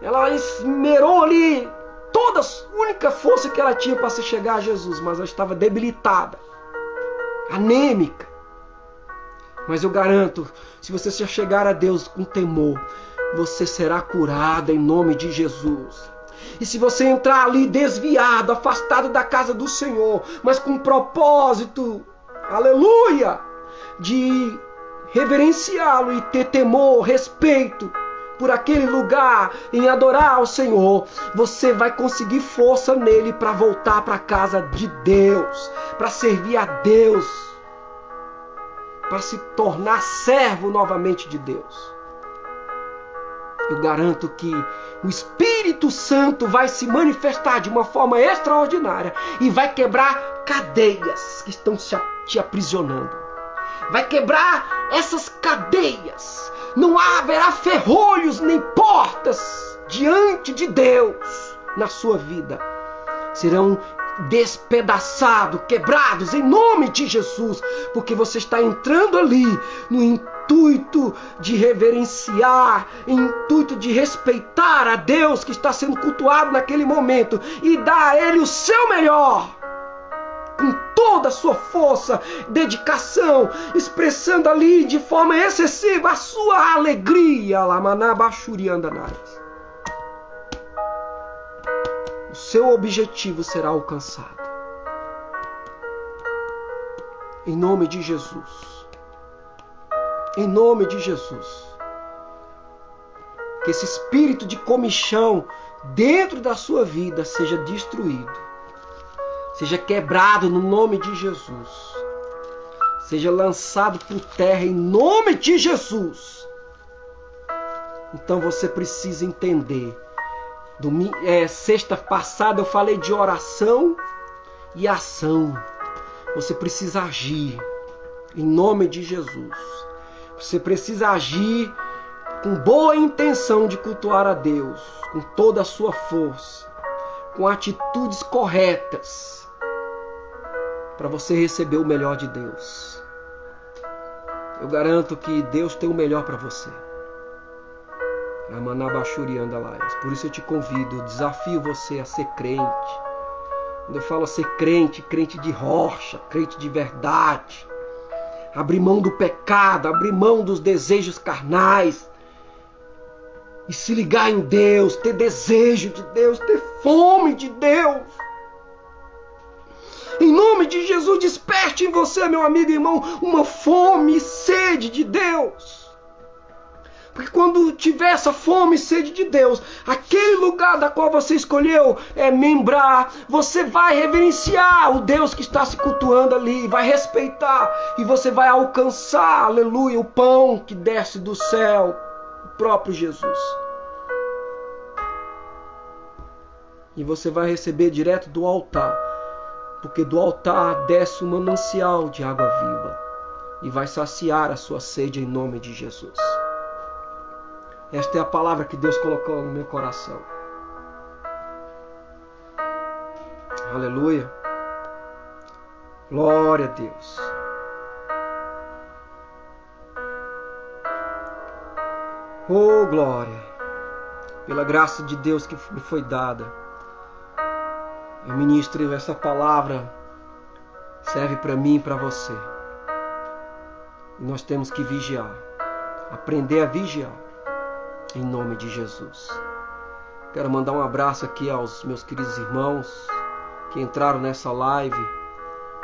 Ela esmerou ali toda a única força que ela tinha para se chegar a Jesus, mas ela estava debilitada, anêmica. Mas eu garanto, se você se chegar a Deus com temor, você será curado em nome de Jesus. E se você entrar ali desviado, afastado da casa do Senhor, mas com propósito, aleluia, de reverenciá-lo e ter temor, respeito por aquele lugar, em adorar ao Senhor, você vai conseguir força nele para voltar para a casa de Deus, para servir a Deus, para se tornar servo novamente de Deus. Eu garanto que o Espírito Santo vai se manifestar de uma forma extraordinária e vai quebrar cadeias que estão te aprisionando. Vai quebrar essas cadeias. Não haverá ferrolhos nem portas diante de Deus na sua vida. Serão despedaçados, quebrados em nome de Jesus, porque você está entrando ali no intuito de reverenciar, intuito de respeitar a Deus que está sendo cultuado naquele momento e dar a Ele o seu melhor, com toda a sua força, dedicação, expressando ali de forma excessiva a sua alegria. O seu objetivo será alcançado. Em nome de Jesus. Em nome de Jesus. Que esse espírito de comichão dentro da sua vida seja destruído. Seja quebrado no nome de Jesus. Seja lançado por terra em nome de Jesus. Então você precisa entender. Sexta passada eu falei de oração e ação. Você precisa agir em nome de Jesus. Você precisa agir com boa intenção de cultuar a Deus, com toda a sua força, com atitudes corretas, para você receber o melhor de Deus. Eu garanto que Deus tem o melhor para você. Por isso eu te convido, eu desafio você a ser crente. Quando eu falo ser crente, crente de rocha, crente de verdade. Abrir mão do pecado, abrir mão dos desejos carnais. E se ligar em Deus, ter desejo de Deus, ter fome de Deus. Em nome de Jesus, desperte em você, meu amigo e irmão, uma fome e sede de Deus. Porque quando tiver essa fome e sede de Deus, aquele lugar da qual você escolheu membrar, você vai reverenciar o Deus que está se cultuando ali, vai respeitar e você vai alcançar, aleluia, o pão que desce do céu, o próprio Jesus. E você vai receber direto do altar, porque do altar desce um manancial de água viva e vai saciar a sua sede em nome de Jesus. Esta é a palavra que Deus colocou no meu coração. Aleluia. Glória a Deus. Oh, glória. Pela graça de Deus que me foi dada, eu ministro essa palavra, serve para mim e para você. E nós temos que vigiar, aprender a vigiar, em nome de Jesus. Quero mandar um abraço aqui aos meus queridos irmãos que entraram nessa live.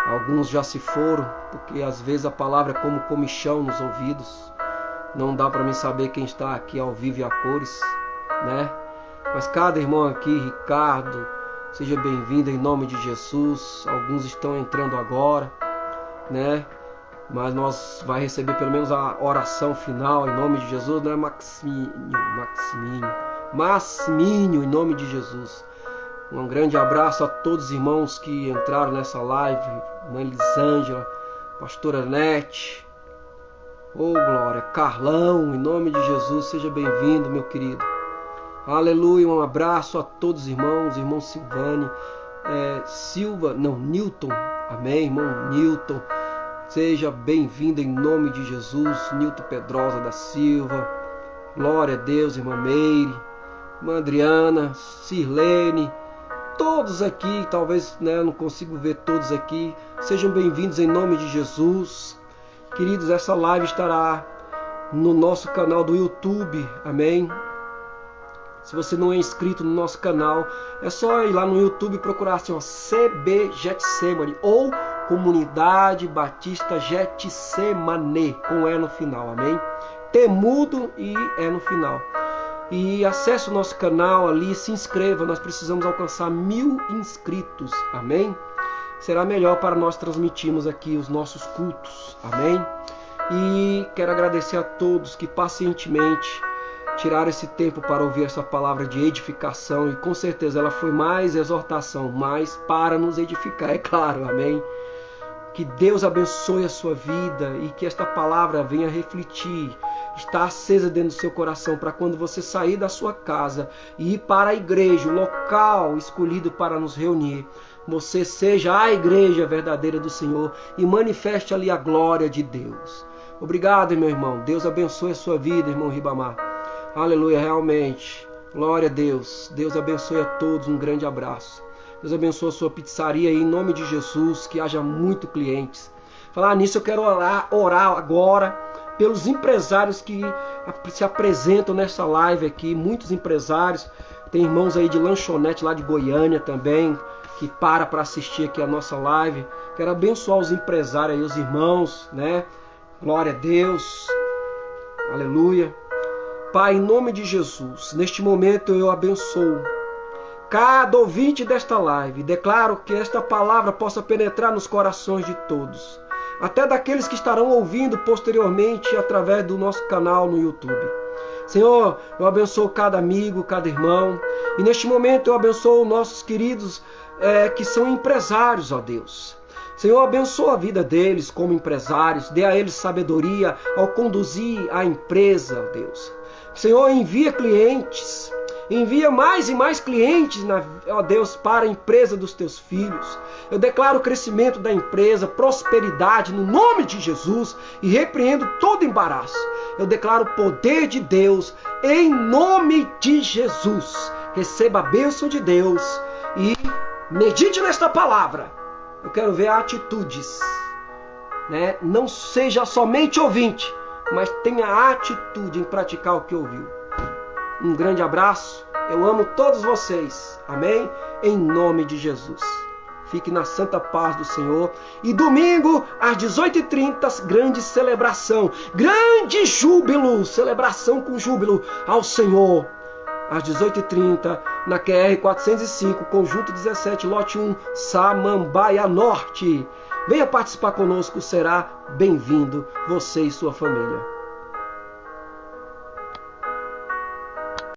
Alguns já se foram, porque às vezes a palavra é como comichão nos ouvidos. Não dá para mim saber quem está aqui ao vivo e a cores, né? Mas cada irmão aqui, Ricardo, seja bem-vindo em nome de Jesus. Alguns estão entrando agora, né? Mas nós vai receber pelo menos a oração final em nome de Jesus, né? Maximínio, em nome de Jesus. Um grande abraço a todos os irmãos que entraram nessa live. Mãe Lisângela, pastora Nete, oh glória, Carlão, em nome de Jesus, seja bem-vindo, meu querido. Aleluia, um abraço a todos os irmãos, irmão Silvane, Newton, amém, irmão Newton, seja bem-vindo em nome de Jesus. Newton Pedrosa da Silva, glória a Deus, irmã Meire, irmã Adriana, Sirlene, todos aqui, talvez eu não consigo ver todos aqui, sejam bem-vindos em nome de Jesus. Queridos, essa live estará no nosso canal do YouTube, amém? Se você não é inscrito no nosso canal, é só ir lá no YouTube e procurar assim, CB Getsemane ou Comunidade Batista Getsemane, com E no final, amém? T mudo e E no final. E acesse o nosso canal ali, se inscreva, nós precisamos alcançar 1000 inscritos, amém? Será melhor para nós transmitirmos aqui os nossos cultos, amém? E quero agradecer a todos que pacientemente tiraram esse tempo para ouvir essa palavra de edificação, e com certeza ela foi mais exortação, mais para nos edificar, é claro, amém? Que Deus abençoe a sua vida e que esta palavra venha refletir, estar acesa dentro do seu coração, para quando você sair da sua casa e ir para a igreja, o local escolhido para nos reunir, você seja a igreja verdadeira do Senhor e manifeste ali a glória de Deus. Obrigado, meu irmão. Deus abençoe a sua vida, irmão Ribamar. Aleluia, realmente. Glória a Deus. Deus abençoe a todos. Um grande abraço. Deus abençoe a sua pizzaria aí, em nome de Jesus, que haja muitos clientes. Falar nisso, eu quero orar agora pelos empresários que se apresentam nessa live aqui. Muitos empresários. Tem irmãos aí de lanchonete lá de Goiânia também, que para assistir aqui a nossa live. Quero abençoar os empresários aí, os irmãos, né? Glória a Deus. Aleluia. Pai, em nome de Jesus, neste momento eu abençoo cada ouvinte desta live. Declaro que esta palavra possa penetrar nos corações de todos, até daqueles que estarão ouvindo posteriormente através do nosso canal no YouTube. Senhor, eu abençoo cada amigo, cada irmão. E neste momento eu abençoo nossos queridos que são empresários, ó Deus. Senhor, abençoa a vida deles como empresários. Dê a eles sabedoria ao conduzir a empresa, ó Deus. Senhor, envia clientes. Envia mais e mais clientes, ó Deus, para a empresa dos teus filhos. Eu declaro o crescimento da empresa, prosperidade no nome de Jesus e repreendo todo embaraço. Eu declaro o poder de Deus em nome de Jesus. Receba a bênção de Deus e medite nesta palavra. Eu quero ver atitudes, né? Não seja somente ouvinte, mas tenha atitude em praticar o que ouviu. Um grande abraço. Eu amo todos vocês. Amém? Em nome de Jesus. Fique na santa paz do Senhor. E domingo, às 18h30, grande celebração. Grande júbilo. Celebração com júbilo ao Senhor. Às 18h30, na QR 405, Conjunto 17, Lote 1, Samambaia Norte. Venha participar conosco. Será bem-vindo, você e sua família.